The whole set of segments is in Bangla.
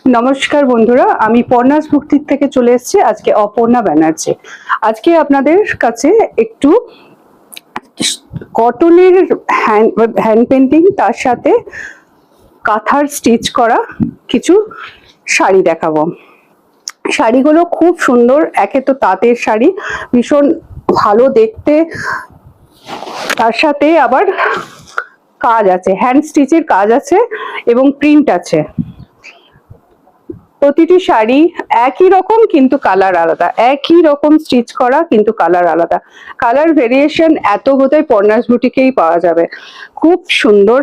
নমস্কার বন্ধুরা, আমি পর্ণাস ভক্তির থেকে চলে এসেছি আজকে অপর্ণা ব্যানার্জি। আজকে আপনাদের কাছে একটু কটনের হ্যান্ড পেন্টিং তার সাথে কাঁথার স্টিচ করা কিছু শাড়ি দেখাবো। শাড়িগুলো খুব সুন্দর, একে তো তাঁতের শাড়ি, ভীষণ ভালো দেখতে, তার সাথে আবার কাজ আছে, হ্যান্ড স্টিচের কাজ আছে এবং প্রিন্ট আছে। প্রতিটি শাড়ি একই রকম কিন্তু কালার আলাদা, একই রকম স্টিচ করা কিন্তু কালার আলাদা। কালার ভেরিয়েশন এত বোধহয় পর্ণাস বুটিকেই পাওয়া যাবে। খুব সুন্দর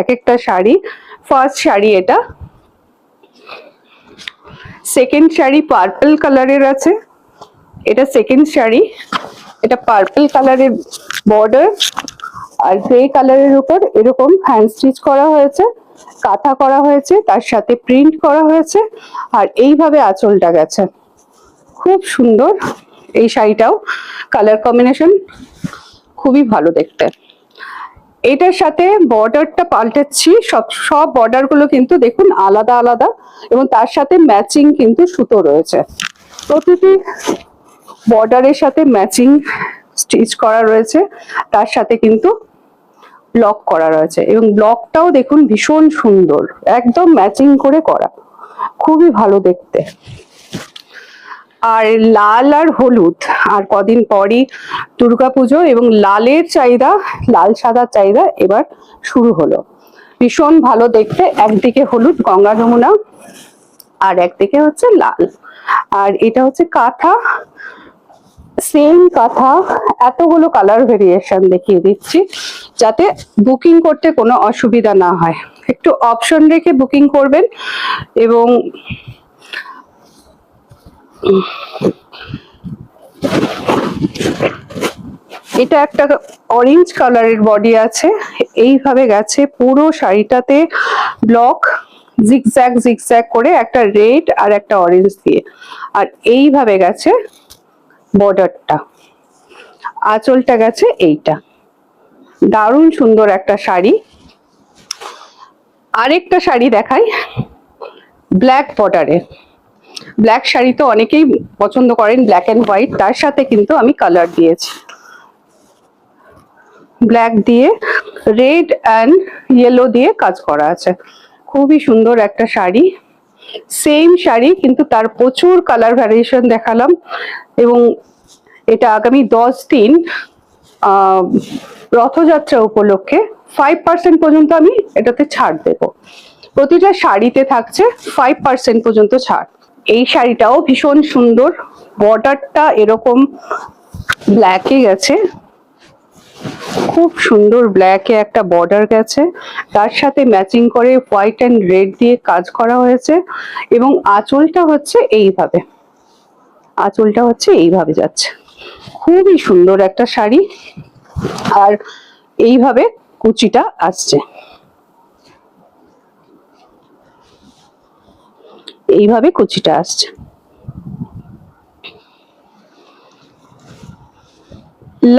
এক একটা শাড়ি। ফার্স্ট শাড়ি এটা, সেকেন্ড শাড়ি পার্পল কালারের আছে, এটা সেকেন্ড শাড়ি। এটা পার্পল কালারের বর্ডার আর গ্রে কালারের উপর এরকম হ্যান্ড স্টিচ করা হয়েছে, কাঁথা করা হয়েছে, তার সাথে প্রিন্ট করা হয়েছে, আর এইভাবে আঁচলটা গেছে। খুব সুন্দর এই শাড়িটাও, কালার কম্বিনেশন খুবই ভালো দেখতে। এটার সাথে বর্ডারটা পাল্টাচ্ছি, সব বর্ডার গুলো কিন্তু দেখুন আলাদা আলাদা এবং তার সাথে ম্যাচিং কিন্তু সুতো রয়েছে। প্রতিটি বর্ডারের সাথে ম্যাচিং স্টিচ করা রয়েছে, তার সাথে কিন্তু ব্লক করা রয়েছে এবং ব্লকটাও দেখুন ভীষণ সুন্দর, একদম ম্যাচিং করে করা, খুবই ভালো দেখতে। আর লাল আর হলুদ, আর কদিন পরই দুর্গাপুজো এবং লালের চাহিদা, লাল সাদার চাহিদা এবার শুরু হলো। ভীষণ ভালো দেখতে, একদিকে হলুদ গঙ্গা যমুনা আর একদিকে হচ্ছে লাল। আর এটা হচ্ছে কাঁথা, সেম কাঁথা, এতগুলো কালার ভেরিয়েশন দেখিয়ে দিচ্ছি যাতে বুকিং করতে কোনো অসুবিধা না হয়। একটু অপশন রেখে বুকিং করবেন। এবং এটা একটা অরেঞ্জ কালারের বডি আছে, এইভাবে গেছে পুরো শাড়িটাতে ব্লক, জিগজ্যাগ জিগজ্যাগ করে, একটা রেড আর একটা অরেঞ্জ দিয়ে, আর এইভাবে গেছে বর্ডারটা, আঁচলটা গেছে এইটা। দারুণ সুন্দর একটা শাড়ি। আরেকটা শাড়ি দেখাই ব্ল্যাক বর্ডারে। ব্ল্যাক শাড়ি তো অনেকেই পছন্দ করেন, ব্ল্যাক এন্ড হোয়াইট, তার সাথে কিন্তু আমি কালার দিয়েছি, ব্ল্যাক দিয়ে রেড অ্যান্ড ইয়েলো দিয়ে কাজ করা আছে। খুবই সুন্দর একটা শাড়ি, সেম শাড়ি কিন্তু তার প্রচুর কালার ভ্যারিয়েশন দেখালাম। এবং এটা আগামী 10 দিন রথযাত্রা উপলক্ষে 5% পর্যন্ত আমি এটাতে ছাড় দেব। প্রতিটা শাড়িতে থাকছে 5% পর্যন্ত ছাড়। এই শাড়িটাও ভীষণ সুন্দর, বর্ডারটা এরকম ব্ল্যাকে গেছে, খুব সুন্দর ব্ল্যাকে একটা বর্ডার গেছে, তার সাথে ম্যাচিং করে হোয়াইট অ্যান্ড রেড দিয়ে কাজ করা হয়েছে এবং আঁচলটা হচ্ছে এইভাবে, আঁচলটা হচ্ছে এইভাবে যাচ্ছে। খুবই সুন্দর একটা শাড়ি। আর এইভাবে কুচিটা আসছে, এইভাবে কুচিটা আসছে।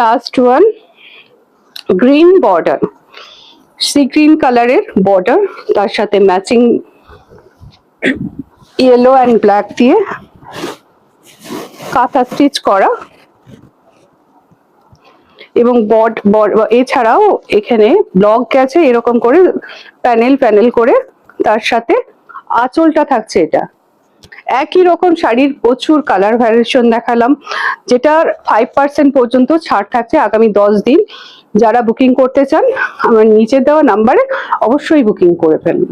Last one, green border, sea green কালারের বর্ডার, তার সাথে ম্যাচিং ইয়েলো অ্যান্ড ব্ল্যাক দিয়ে কাঁথা স্টিচ করা। এবং এছাড়াও এখানে ব্লক গেছে এরকম করে প্যানেল প্যানেল করে, তার সাথে আঁচলটা থাকছে এটা। একই রকম শাড়ির প্রচুর কালার ভ্যারিয়েশন দেখালাম, যেটার 5% পর্যন্ত ছাড় থাকছে আগামী 10 দিন। যারা বুকিং করতে চান আমার নিচে দেওয়া নাম্বারে অবশ্যই বুকিং করে ফেলুন।